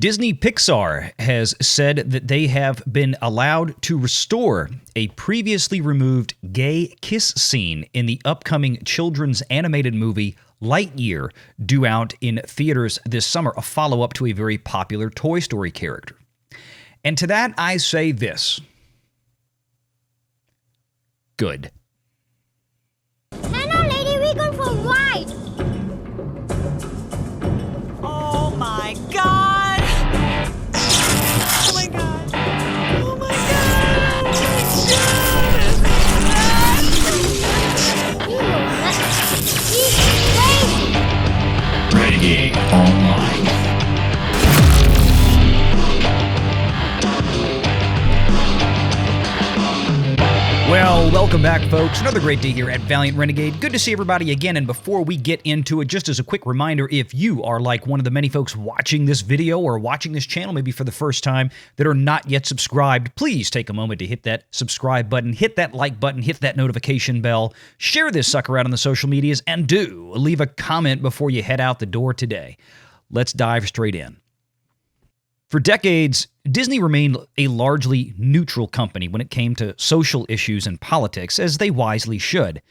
Disney Pixar has said that they have been allowed to restore a previously removed gay kiss scene in the upcoming children's animated movie Lightyear, due out in theaters this summer, a follow-up to a very popular Toy Story character. And to that I say this: good. Hello, lady, we're going for a ride. Oh my God! Oh my God! Oh my God! You know what? He's crazy. Renegade Online. Well, welcome back, folks. Another great day here at Valiant Renegade. Good to see everybody again, and before we get into it, just as a quick reminder, if you are like one of the many folks watching this video or watching this channel maybe for the first time that are not yet subscribed, please take a moment to hit that subscribe button, hit that like button, hit that notification bell, share this sucker out on the social medias, and do leave a comment before you head out the door today. Let's dive straight in. For decades, Disney remained a largely neutral company when it came to social issues and politics, as they wisely should.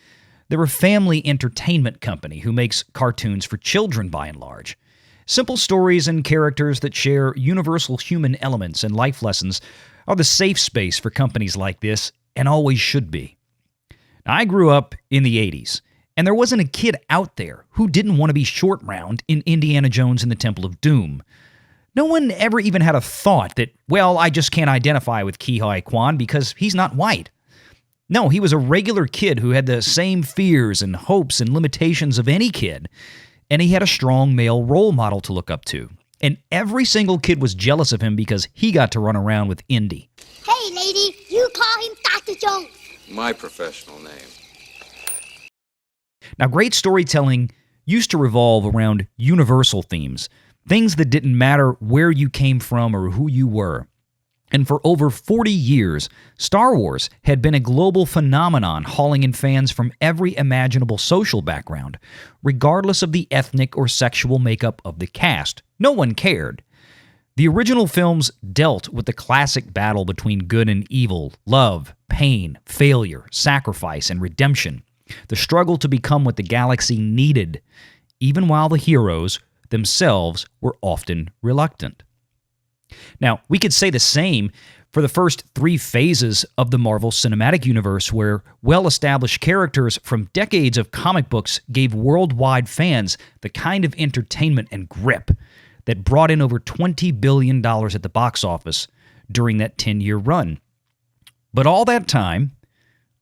They're a family entertainment company who makes cartoons for children by and large. Simple stories and characters that share universal human elements and life lessons are the safe space for companies like this, and always should be. Now, I grew up in the 80s, and there wasn't a kid out there who didn't want to be Short Round in Indiana Jones and the Temple of Doom. No one ever even had a thought that, well, I just can't identify with Ke Huy Quan because he's not white. No, he was a regular kid who had the same fears and hopes and limitations of any kid, and he had a strong male role model to look up to. And every single kid was jealous of him because he got to run around with Indy. Hey, lady, you call him Dr. Jones. My professional name. Now, great storytelling used to revolve around universal themes, things that didn't matter where you came from or who you were. And for over 40 years, Star Wars had been a global phenomenon, hauling in fans from every imaginable social background, regardless of the ethnic or sexual makeup of the cast. No one cared. The original films dealt with the classic battle between good and evil, love, pain, failure, sacrifice, and redemption. The struggle to become what the galaxy needed, even while the heroes themselves were often reluctant. Now, we could say the same for the first 3 phases of the Marvel Cinematic Universe, where well-established characters from decades of comic books gave worldwide fans the kind of entertainment and grip that brought in over $20 billion at the box office during that 10-year run. But all that time,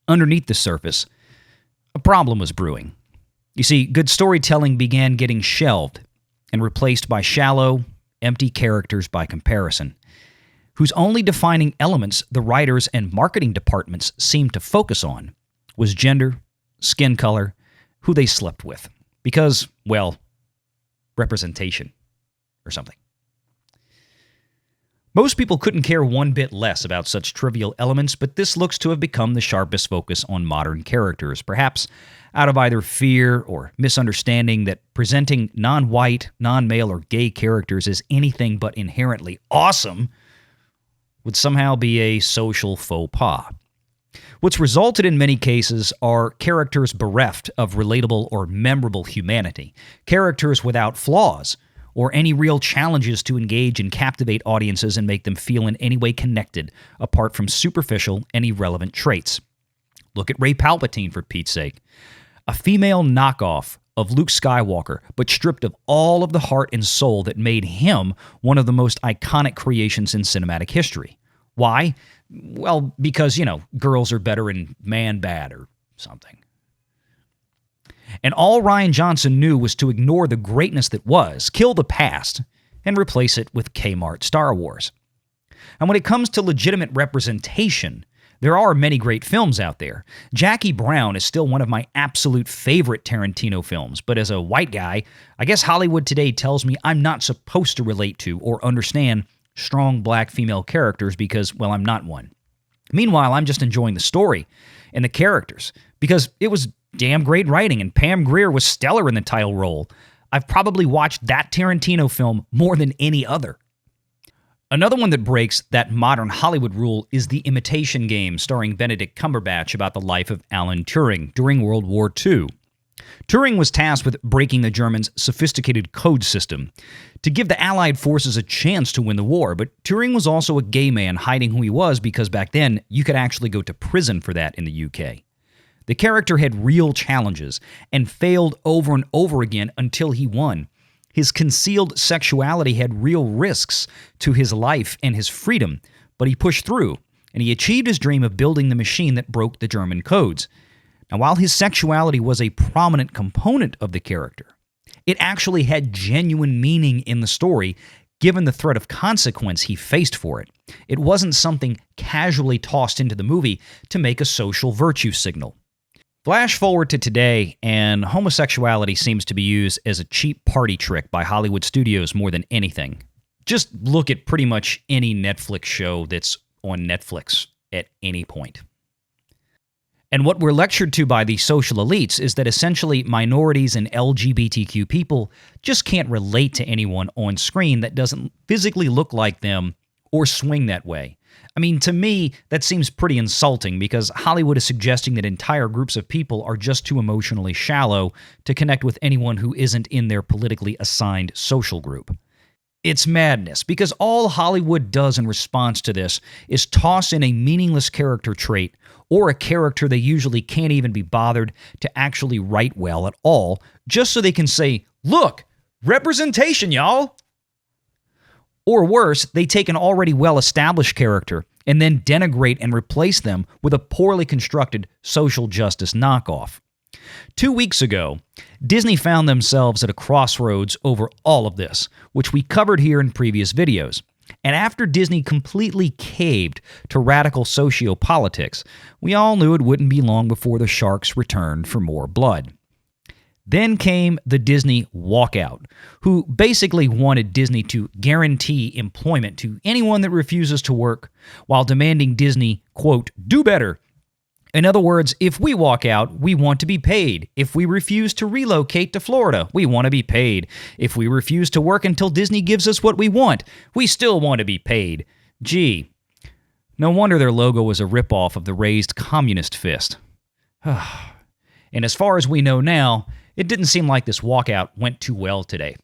underneath the surface, a problem was brewing. You see, good storytelling began getting shelved and replaced by shallow, empty characters by comparison, whose only defining elements the writers and marketing departments seemed to focus on was gender, skin color, who they slept with. Because, well, representation or something. Most people couldn't care one bit less about such trivial elements, but this looks to have become the sharpest focus on modern characters, perhaps out of either fear or misunderstanding that presenting non-white, non-male, or gay characters as anything but inherently awesome would somehow be a social faux pas. What's resulted in many cases are characters bereft of relatable or memorable humanity, characters without flaws, or any real challenges to engage and captivate audiences and make them feel in any way connected, apart from superficial and irrelevant traits. Look at Rey Palpatine, for Pete's sake. A female knockoff of Luke Skywalker, but stripped of all of the heart and soul that made him one of the most iconic creations in cinematic history. Why? Well, because, girls are better and man bad or something. And all Rian Johnson knew was to ignore the greatness that was, kill the past, and replace it with Kmart Star Wars. And when it comes to legitimate representation, there are many great films out there. Jackie Brown is still one of my absolute favorite Tarantino films, but as a white guy, I guess Hollywood today tells me I'm not supposed to relate to or understand strong black female characters because, well, I'm not one. Meanwhile, I'm just enjoying the story and the characters because it was damn great writing, and Pam Grier was stellar in the title role. I've probably watched that Tarantino film more than any other. Another one that breaks that modern Hollywood rule is The Imitation Game, starring Benedict Cumberbatch, about the life of Alan Turing during World War II. Turing was tasked with breaking the Germans' sophisticated code system to give the Allied forces a chance to win the war, but Turing was also a gay man hiding who he was because back then you could actually go to prison for that in the UK. The character had real challenges and failed over and over again until he won. His concealed sexuality had real risks to his life and his freedom, but he pushed through, and he achieved his dream of building the machine that broke the German codes. Now, while his sexuality was a prominent component of the character, it actually had genuine meaning in the story, given the threat of consequence he faced for it. It wasn't something casually tossed into the movie to make a social virtue signal. Flash forward to today, and homosexuality seems to be used as a cheap party trick by Hollywood studios more than anything. Just look at pretty much any Netflix show that's on Netflix at any point. And what we're lectured to by the social elites is that essentially minorities and LGBTQ people just can't relate to anyone on screen that doesn't physically look like them or swing that way. I mean, to me, that seems pretty insulting because Hollywood is suggesting that entire groups of people are just too emotionally shallow to connect with anyone who isn't in their politically assigned social group. It's madness because all Hollywood does in response to this is toss in a meaningless character trait or a character they usually can't even be bothered to actually write well at all, just so they can say, "Look, representation, y'all." Or worse, they take an already well-established character and then denigrate and replace them with a poorly constructed social justice knockoff. 2 weeks ago, Disney found themselves at a crossroads over all of this, which we covered here in previous videos. And after Disney completely caved to radical sociopolitics, we all knew it wouldn't be long before the sharks returned for more blood. Then came the Disney walkout, who basically wanted Disney to guarantee employment to anyone that refuses to work, while demanding Disney, quote, do better. In other words, if we walk out, we want to be paid. If we refuse to relocate to Florida, we want to be paid. If we refuse to work until Disney gives us what we want, we still want to be paid. Gee, no wonder their logo was a ripoff of the raised communist fist. And as far as we know now, it didn't seem like this walkout went too well today.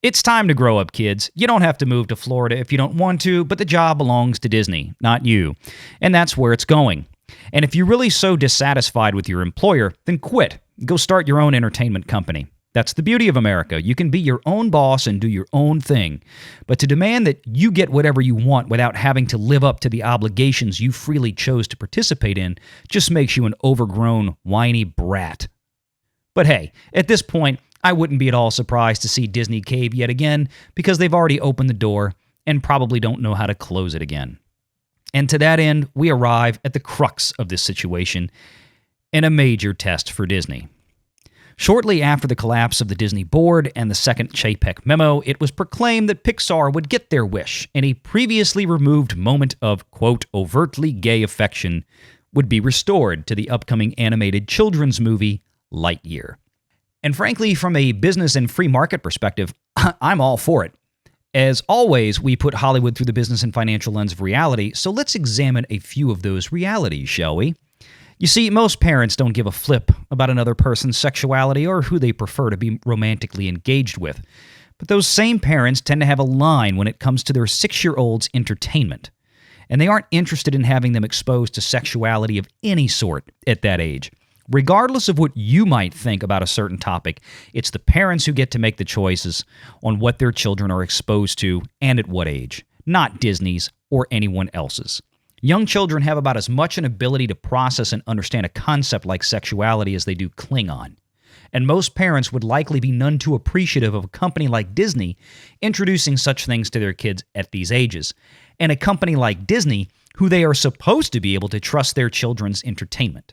It's time to grow up, kids. You don't have to move to Florida if you don't want to, but the job belongs to Disney, not you. And that's where it's going. And if you're really so dissatisfied with your employer, then quit. Go start your own entertainment company. That's the beauty of America. You can be your own boss and do your own thing. But to demand that you get whatever you want without having to live up to the obligations you freely chose to participate in just makes you an overgrown, whiny brat. But hey, at this point, I wouldn't be at all surprised to see Disney cave yet again because they've already opened the door and probably don't know how to close it again. And to that end, we arrive at the crux of this situation and a major test for Disney. Shortly after the collapse of the Disney board and the second Chapek memo, it was proclaimed that Pixar would get their wish, and a previously removed moment of, quote, overtly gay affection would be restored to the upcoming animated children's movie, Lightyear. And frankly, from a business and free market perspective, I'm all for it. As always, we put Hollywood through the business and financial lens of reality, so let's examine a few of those realities, shall we? You see, most parents don't give a flip about another person's sexuality or who they prefer to be romantically engaged with. But those same parents tend to have a line when it comes to their 6-year-old's entertainment. And they aren't interested in having them exposed to sexuality of any sort at that age. Regardless of what you might think about a certain topic, it's the parents who get to make the choices on what their children are exposed to and at what age, not Disney's or anyone else's. Young children have about as much an ability to process and understand a concept like sexuality as they do Klingon. And most parents would likely be none too appreciative of a company like Disney introducing such things to their kids at these ages, and a company like Disney who they are supposed to be able to trust their children's entertainment.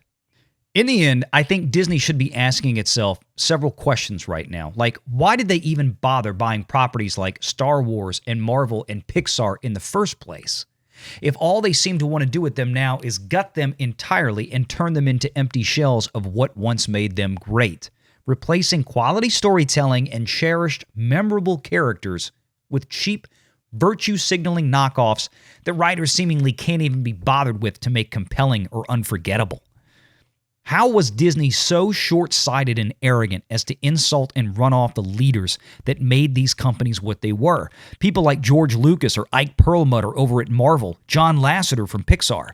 In the end, I think Disney should be asking itself several questions right now, like why did they even bother buying properties like Star Wars and Marvel and Pixar in the first place? If all they seem to want to do with them now is gut them entirely and turn them into empty shells of what once made them great, replacing quality storytelling and cherished, memorable characters with cheap, virtue-signaling knockoffs that writers seemingly can't even be bothered with to make compelling or unforgettable. How was Disney so short-sighted and arrogant as to insult and run off the leaders that made these companies what they were? People like George Lucas or Ike Perlmutter over at Marvel, John Lasseter from Pixar.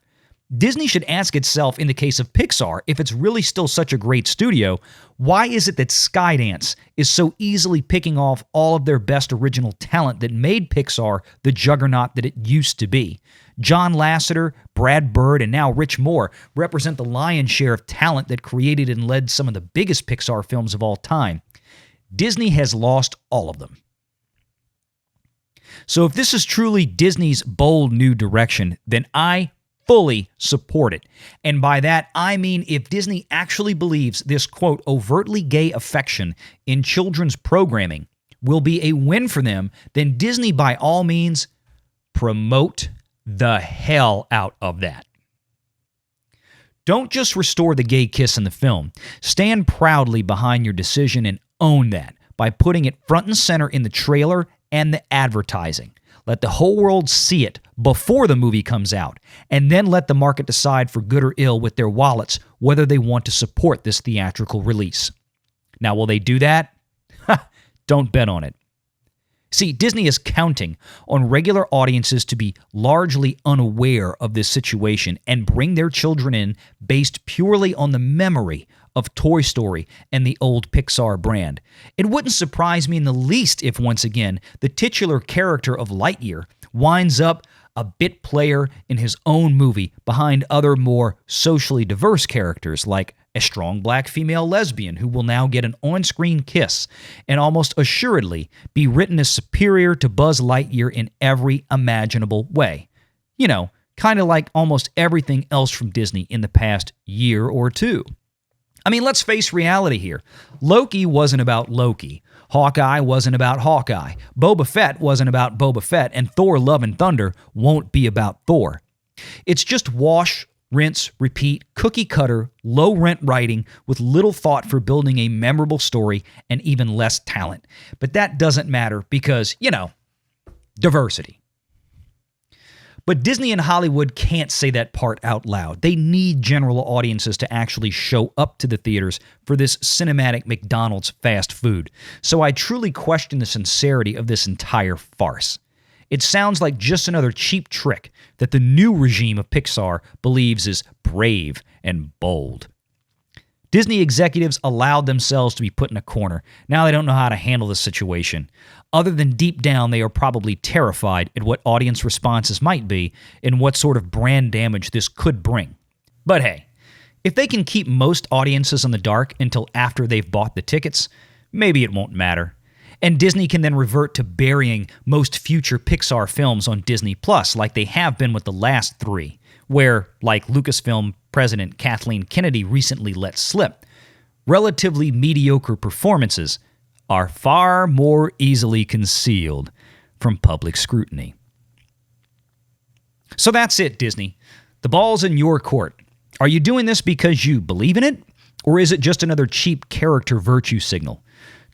Disney should ask itself, in the case of Pixar, if it's really still such a great studio, why is it that Skydance is so easily picking off all of their best original talent that made Pixar the juggernaut that it used to be? John Lasseter, Brad Bird, and now Rich Moore represent the lion's share of talent that created and led some of the biggest Pixar films of all time. Disney has lost all of them. So if this is truly Disney's bold new direction, then I fully support it. And by that, I mean if Disney actually believes this, quote, overtly gay affection in children's programming will be a win for them, then Disney, by all means, promote the hell out of that. Don't just restore the gay kiss in the film. Stand proudly behind your decision and own that by putting it front and center in the trailer and the advertising. Let the whole world see it before the movie comes out, and then let the market decide for good or ill with their wallets whether they want to support this theatrical release. Now, will they do that? Don't bet on it. See, Disney is counting on regular audiences to be largely unaware of this situation and bring their children in based purely on the memory of Toy Story and the old Pixar brand. It wouldn't surprise me in the least if, once again, the titular character of Lightyear winds up a bit player in his own movie behind other more socially diverse characters like a strong black female lesbian who will now get an on-screen kiss and almost assuredly be written as superior to Buzz Lightyear in every imaginable way. You know, kind of like almost everything else from Disney in the past year or two. I mean, let's face reality here. Loki wasn't about Loki. Hawkeye wasn't about Hawkeye. Boba Fett wasn't about Boba Fett. And Thor Love and Thunder won't be about Thor. It's just wash, rinse, repeat, cookie cutter, low rent writing with little thought for building a memorable story and even less talent. But that doesn't matter because, you know, diversity. But Disney and Hollywood can't say that part out loud. They need general audiences to actually show up to the theaters for this cinematic McDonald's fast food. So I truly question the sincerity of this entire farce. It sounds like just another cheap trick that the new regime of Pixar believes is brave and bold. Disney executives allowed themselves to be put in a corner. Now they don't know how to handle the situation. Other than deep down, they are probably terrified at what audience responses might be and what sort of brand damage this could bring. But hey, if they can keep most audiences in the dark until after they've bought the tickets, maybe it won't matter. And Disney can then revert to burying most future Pixar films on Disney Plus like they have been with the last three, where, like Lucasfilm President Kathleen Kennedy recently let slip, relatively mediocre performances are far more easily concealed from public scrutiny. So that's it, Disney. The ball's in your court. Are you doing this because you believe in it, or is it just another cheap character virtue signal?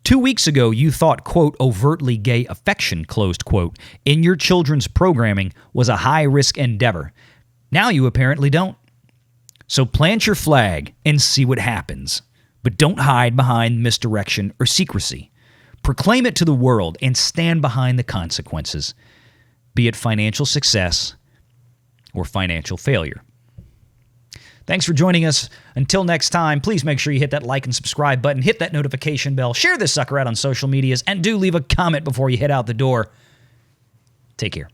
2 weeks ago, you thought, quote, overtly gay affection, closed quote, in your children's programming was a high-risk endeavor. Now you apparently don't. So plant your flag and see what happens. But don't hide behind misdirection or secrecy. Proclaim it to the world and stand behind the consequences, be it financial success or financial failure. Thanks for joining us. Until next time, please make sure you hit that like and subscribe button, hit that notification bell, share this sucker out on social medias, and do leave a comment before you head out the door. Take care.